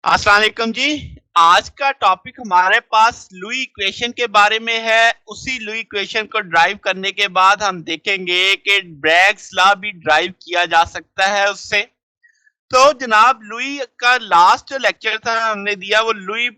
अस्सलाम वालेकुम जी। आज का टॉपिक हमारे पास लुई इक्वेशन के बारे में है। उसी लुई इक्वेशन को ड्राइव करने के बाद हम देखेंगे कि ब्रैग्स लॉ भी ड्राइव किया जा सकता है उससे। तो जनाब लुई का लास्ट जो लेक्चर था हमने दिया वो Laue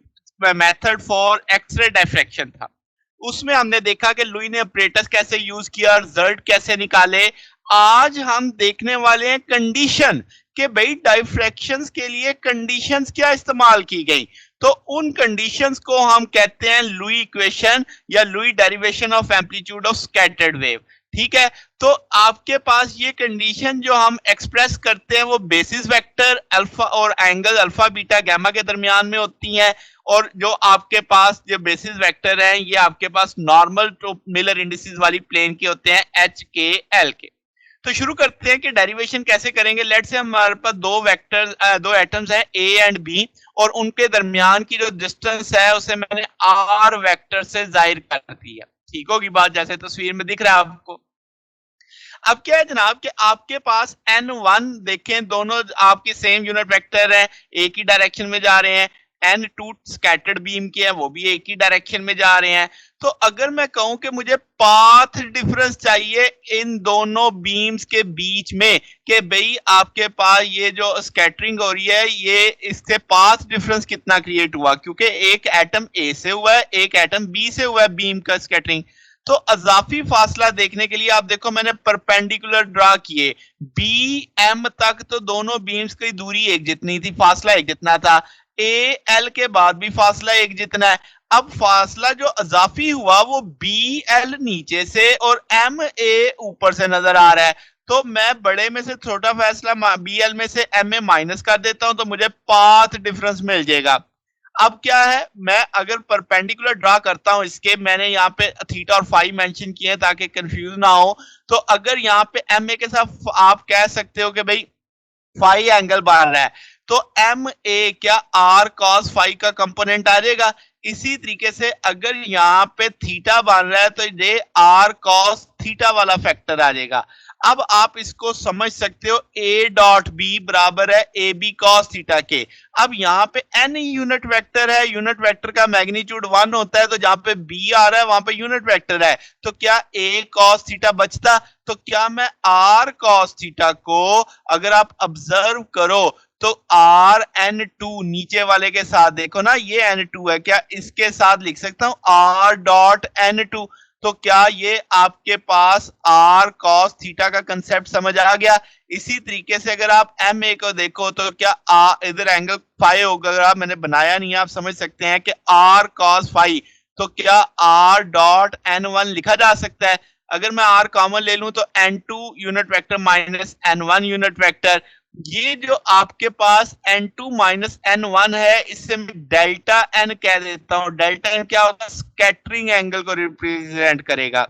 method for x ray diffraction था। उसमें हमने देखा कि लुई ने ऑपरेटर्स कैसे यूज किया, रिजल्ट कैसे निकाले। आज हम देखने वाले हैं कंडीशन कि भाई डायफ्रैक्शंस के लिए कंडीशंस क्या इस्तेमाल की गई। तो उन कंडीशंस को हम कहते हैं लुई इक्वेशन या Louis derivation of amplitude of scattered wave. ठीक है, तो आपके पास ये कंडीशन जो हम एक्सप्रेस करते हैं वो बेसिस वेक्टर अल्फा और एंगल अल्फा बीटा गामा के दरमियान में होती हैं। और जो आपके पास जो बेसिस वेक्टर हैं ये आपके पास नॉर्मल तो मिलर इंडिसेस वाली प्लेन के होते हैं एच के एल के। तो शुरू करते हैं कि डेरिवेशन कैसे करेंगे। लेट से हमारे पास दो एटम्स हैं ए एंड बी और उनके दरमियान की जो डिस्टेंस है उसे मैंने आर वेक्टर से जाहिर कर दिया। ठीक होगी बात, जैसे तस्वीर में दिख रहा है आपको। अब क्या है जनाब कि आपके पास n1 देखें, दोनों आपकी सेम यूनिट वेक्टर है, एक ही डायरेक्शन में जा रहे हैं। n2 स्कैटर्ड बीम के हैं, वो भी एक ही डायरेक्शन में जा रहे हैं। तो अगर मैं कहूं कि मुझे पाथ डिफरेंस चाहिए इन दोनों बीम्स के बीच में, कि भाई आपके पास ये जो स्कैटरिंग हो रही है ये इससे पाथ डिफरेंस कितना क्रिएट हुआ, क्योंकि एक एटम ए से हुआ है एक एटम बी से हुआ है बीम का स्कैटरिंग। तो अजाफी फासला देखने के लिए आप देखो मैंने परपेंडिकुलर ड्रा किए बी एम तक, तो दोनों बीम्स की दूरी एक जितनी थी, फासला एक जितना था। ए एल के बाद भी फासला एक जितना है। अब फासला जो अजाफी हुआ वो बी एल नीचे से और एम ए ऊपर से नजर आ रहा है। तो मैं बड़े में से छोटा फासला बी एल में से एम ए माइनस कर देता हूं तो मुझे पाथ डिफरेंस मिल जाएगा। अब क्या है, मैं अगर परपेंडिकुलर ड्रा करता हूं इसके, मैंने यहाँ पे थीटा और फाई मेंशन किए हैं ताकि कंफ्यूज ना हो। तो अगर यहाँ पे एम ए के साथ आप कह सकते हो कि भाई फाई एंगल बन रहा है, तो एम ए क्या आर कॉस फाई का कंपोनेंट आ जाएगा। इसी तरीके से अगर यहाँ पे थीटा बन रहा है तो ये आर कॉस थीटा वाला फैक्टर आ जाएगा। अब आप इसको समझ सकते हो ए डॉट बी बराबर है ए बी कॉस थीटा के। अब यहाँ पे एन यूनिट वेक्टर है, यूनिट वेक्टर का मैग्नीट्यूड 1 होता है, तो जहां पे बी आ रहा है वहां पे यूनिट वेक्टर है, तो क्या ए कॉस थीटा बचता। तो क्या मैं आर कॉस थीटा को अगर आप ऑब्जर्व करो तो आर एन टू नीचे वाले के साथ देखो ना, ये एन टू है, क्या इसके साथ लिख सकता हूं आर डॉट एन टू। तो क्या ये आपके पास आर कॉस थीटा का कंसेप्ट समझ आ गया। इसी तरीके से अगर आप एम ए को देखो तो क्या इधर एंगल फाई होगा, अगर आप मैंने बनाया नहीं है आप समझ सकते हैं कि आर कॉस फाई, तो क्या आर डॉट एन वन लिखा जा सकता है। अगर मैं आर कॉमन ले लूं तो N two unit vector minus N one unit vector, ये जो आपके पास N two minus N one है इससे मैं डेल्टा एन कह देता हूं। डेल्टा एन क्या होता है, स्कैटरिंग एंगल को रिप्रेजेंट करेगा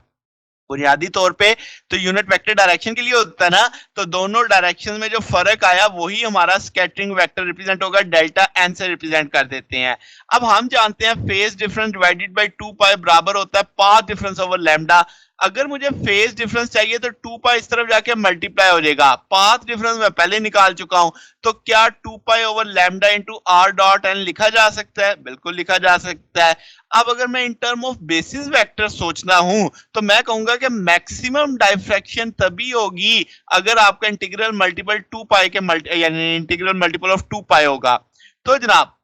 बुनियादी तौर पे। तो यूनिट वेक्टर डायरेक्शन के लिए होता है ना, तो दोनों डायरेक्शन में जो फर्क आया वही हमारा स्कैटरिंग वेक्टर रिप्रेजेंट होगा, डेल्टा एन से रिप्रेजेंट कर देते हैं। अब हम जानते हैं फेज डिफरेंस डिवाइडेड बाय 2 पाई बराबर होता है पाथ डिफरेंस ओवर लैम्डा। अगर मुझे फेज डिफरेंस चाहिए तो 2 पाई इस तरफ जाके मल्टीप्लाई हो जाएगा, पाथ डिफरेंस मैं पहले निकाल चुका हूं। तो क्या 2 pi over lambda into r dot n लिखा जा सकता है, बिल्कुल लिखा जा सकता है। अब अगर मैं in term of basis vector सोचना हूं तो मैं कहूंगा कि मैक्सिमम डायफ्रैक्शन तभी होगी अगर आपका इंटीग्रल मल्टीपल 2 पाई के यानी इंटीग्रल मल्टीपल ऑफ 2 पाई होगा। तो जनाब,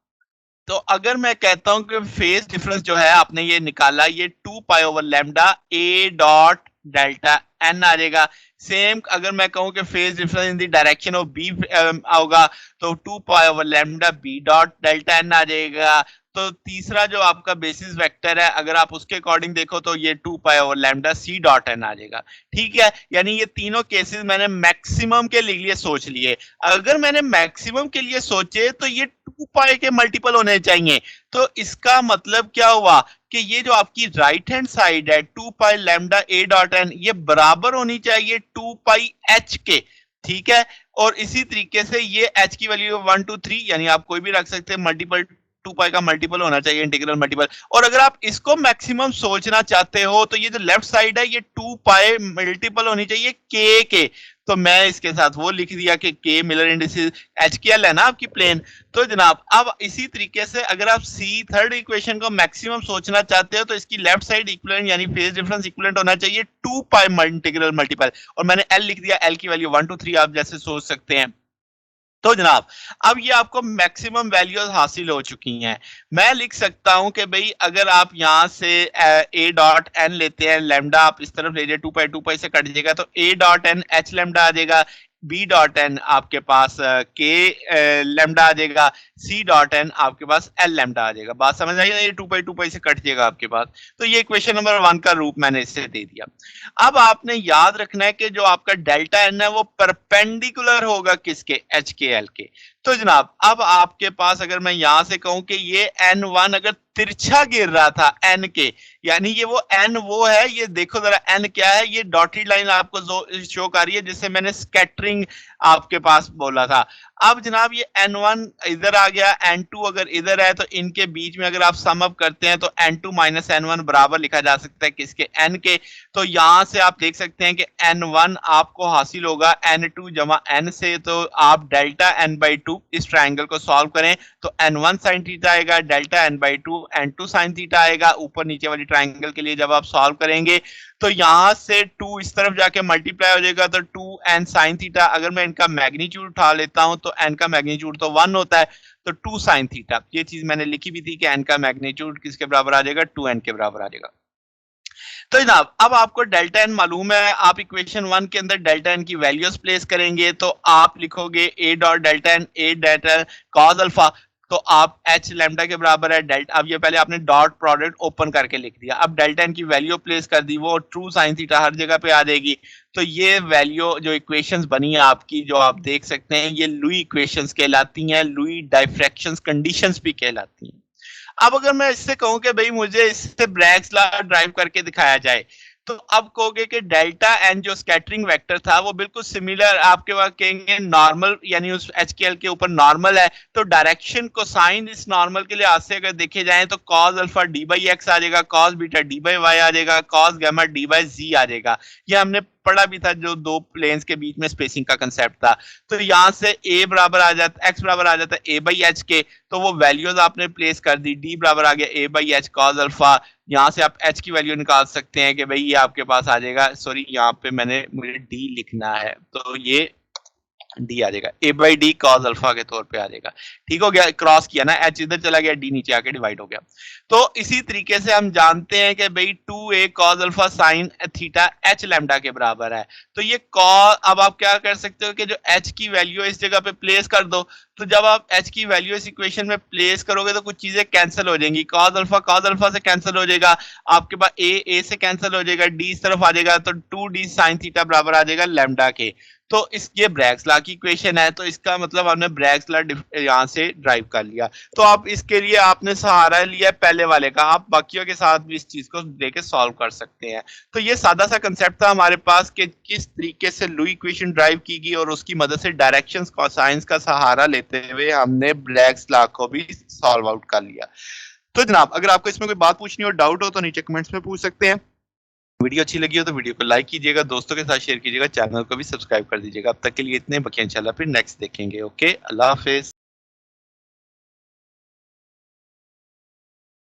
तो अगर मैं कहता हूं कि फेज डिफरेंस जो है आपने ये निकाला, ये 2 pi over lambda A dot delta N आ जाएगा। सेम अगर मैं कहूं कि phase difference in the direction of B होगा तो 2 pi over lambda B dot delta N आ जाएगा। तो तीसरा जो आपका बेसिस वेक्टर है अगर आप उसके अकॉर्डिंग देखो तो ये 2 pi over lambda C dot N आ जाएगा। ठीक है, यानी ये तीनों केसेस मैंने मैक्सिमम के लिए सोच लिए। अगर मैंने मैक्सिमम के लिए सोचे तो ये 2 पाई के मल्टीपल होने चाहिए। तो इसका मतलब क्या हुआ कि ये जो आपकी राइट हैंड साइड है 2 पाई लैम्डा ए डॉट एन ये बराबर होनी चाहिए 2 पाई एच के। ठीक है, और इसी तरीके से ये एच की वैल्यू 1 2 3 यानी आप कोई भी रख सकते हैं, मल्टीपल 2 पाई का मल्टीपल होना चाहिए, इंटीग्रल मल्टीपल। और अगर आप इसको मैक्सिमम सोचना चाहते हो तो ये जो लेफ्ट साइड है ये 2 पाई मल्टीपल होनी चाहिए के। तो मैं इसके साथ वो लिख दिया कि के मिलर इंडिसेस HKL है ना आपकी प्लेन। तो जनाब अब इसी तरीके से अगर आप सी थर्ड इक्वेशन को मैक्सिमम सोचना चाहते हो तो इसकी लेफ्ट साइड इक्विवेलेंट यानी फेज डिफरेंस इक्विवेलेंट होना चाहिए 2 पाई इंटीग्रल मल्टीपल, और मैंने एल लिख दिया, एल की वैल्यू 1 2 3 आप जैसे सोच सकते हैं। तो जनाब अब ये आपको मैक्सिमम वैल्यूज हासिल हो चुकी हैं। मैं लिख सकता हूं कि भाई अगर आप यहां से ए डॉट एन लेते हैं, लैम्डा आप इस तरफ ले जाए, 2 पाई से कट जाएगा, तो A dot N H lambda आ जाएगा, बी डॉट एन आपके पास के लैम्डा आ जाएगा, सी डॉट एन आपके पास एल लैम्डा आ जाएगा। बात समझ आई ना, ये 2 पाई से कट जाएगा आपके पास। तो ये इक्वेशन नंबर 1 का रूप मैंने इससे दे दिया। अब आपने याद रखना है कि जो आपका डेल्टा एन है वो परपेंडिकुलर होगा किसके, एच के एल के। तो जनाब अब आपके पास अगर मैं यहां से कहूं कि ये N1 अगर तिरछा गिर रहा था N के, यानी ये वो N वो है, ये देखो जरा N क्या है, ये डॉटेड लाइन आपको शो कर रही है जिससे मैंने स्कैटरिंग आपके पास बोला था। अब जनाब ये N1 इधर आ गया, N2 अगर इधर है, तो इनके बीच में अगर आप सम अप करते हैं तो N2 माइनस N1 बराबर लिखा जा सकता है किसके, N के। तो यहां से आप देख सकते हैं कि N1 आपको हासिल होगा N2 जमा N से। तो आप डेल्टा N बाई 2 इस ट्राइंगल को सॉल्व करें तो N1 साइन थीटा आएगा, delta N by 2 N2 sine theta आएगा। ऊपर नीचे वाली ट्राइंगल के लिए जब आप सॉल्व करेंगे तो यहां से 2 इस तरफ जाके मल्टीप्लाई हो जाएगा, तो 2n साइन थीटा। अगर मैं इनका मैग्नीट्यूड उठा लेता हूं तो n का मैग्नीट्यूड तो 1 होता है, तो 2 साइन थीटा। ये चीज मैंने लिखी भी थी कि n का मैग्नीट्यूड किसके बराबर आ जाएगा, 2n के बराबर आ जाएगा। तो जनाब अब आपको डेल्टा एन मालूम है, आप इक्वेशन 1 के अंदर डेल्टा एन की वैल्यूज प्लेस करेंगे तो आप लिखोगे a dot delta n, a delta cos alpha, तो आप एच लैम्डा के बराबर है डेल्टा। अब ये पहले आपने डॉट प्रोडक्ट ओपन करके लिख दिया, अब डेल्टा एन की वैल्यू प्लेस कर दी, वो ट्रू साइन थीटा हर जगह पे आ जाएगी। तो ये वैल्यू जो इक्वेशंस बनी है आपकी, जो आप देख सकते हैं, ये लुई इक्वेशंस कहलाती हैं, लुई डाइफ्रैक्शंस कंडीशंस भी कहलाती हैं। अब अगर मैं इससे कहूं कि भाई मुझे इससे ब्रैग्स लॉ ड्राइव करके दिखाया जाए, तो अब कहोगे कि डेल्टा एन जो स्कैटरिंग वेक्टर था वो बिल्कुल सिमिलर, आपके वहां कहेंगे नॉर्मल, यानी उस HKL के ऊपर नॉर्मल है, तो डायरेक्शन को साइन इस नॉर्मल के लिहाज से अगर देखे जाए तो cos alpha D by X आ जाएगा, cos beta D by Y आ जाएगा, cos gamma D by Z आ जाएगा। ये हमने पढ़ा भी था जो दो प्लेन्स के बीच में स्पेसिंग का कंसेप्ट था। तो यहां से a बराबर आ जाता, x बराबर आ जाता है a बाई एच के, तो वो वैल्यूज आपने प्लेस कर दी, d बराबर आ गया a by H cos alpha. यहाँ से आप h की वैल्यू निकाल सकते हैं कि भाई ये आपके पास आ जाएगा, सॉरी यहाँ पे मुझे d लिखना है, तो ये डी आ जाएगा, ए बाई डी कॉस अल्फा के तौर पे आ जाएगा। ठीक हो गया, क्रॉस किया ना, एच इधर चला गया, डी नीचे आके डिवाइड हो गया। तो इसी तरीके से हम जानते हैं कि भाई 2a cos alpha sine theta H lambda के बराबर है। तो ये कॉस, अब आप क्या कर सकते हो कि जो एच की वैल्यू इस जगह पे प्लेस कर दो, तो जब आप एच की वैल्यू इस इक्वेशन में प्लेस करोगे तो कुछ चीजें कैंसिल हो जाएंगी, कॉस अल्फा से कैंसिल हो जाएगा, आपके पास ए से कैंसिल हो जाएगा, डी इस तरफ आ जाएगा, तो 2d साइन थीटा बराबर आ जाएगा लैम्डा के। तो इस ये ब्रैग्स लॉ की इक्वेशन है, तो इसका मतलब हमने ब्रैग्स लॉ यहाँ से ड्राइव कर लिया। तो आप इसके लिए आपने सहारा लिया पहले वाले का, आप बाकियों के साथ भी इस चीज को लेके सॉल्व कर सकते हैं। तो ये सादा सा कंसेप्ट था हमारे पास कि किस तरीके से लुई इक्वेशन ड्राइव की गई, और उसकी मदद से डायरेक्शंस कोसाइंस का सहारा लेते हुए हमने ब्रैग्स लॉ को भी सॉल्व आउट कर लिया। तो जनाब अगर आपको इसमें कोई बात पूछनी हो, डाउट हो, तो नीचे कमेंट्स में पूछ सकते हैं। वीडियो अच्छी लगी हो तो वीडियो को लाइक कीजिएगा, दोस्तों के साथ शेयर कीजिएगा, चैनल को भी सब्सक्राइब कर दीजिएगा। अब तक के लिए इतने, बाकी इंशाल्लाह फिर नेक्स्ट देखेंगे। ओके, अल्लाह हाफिज।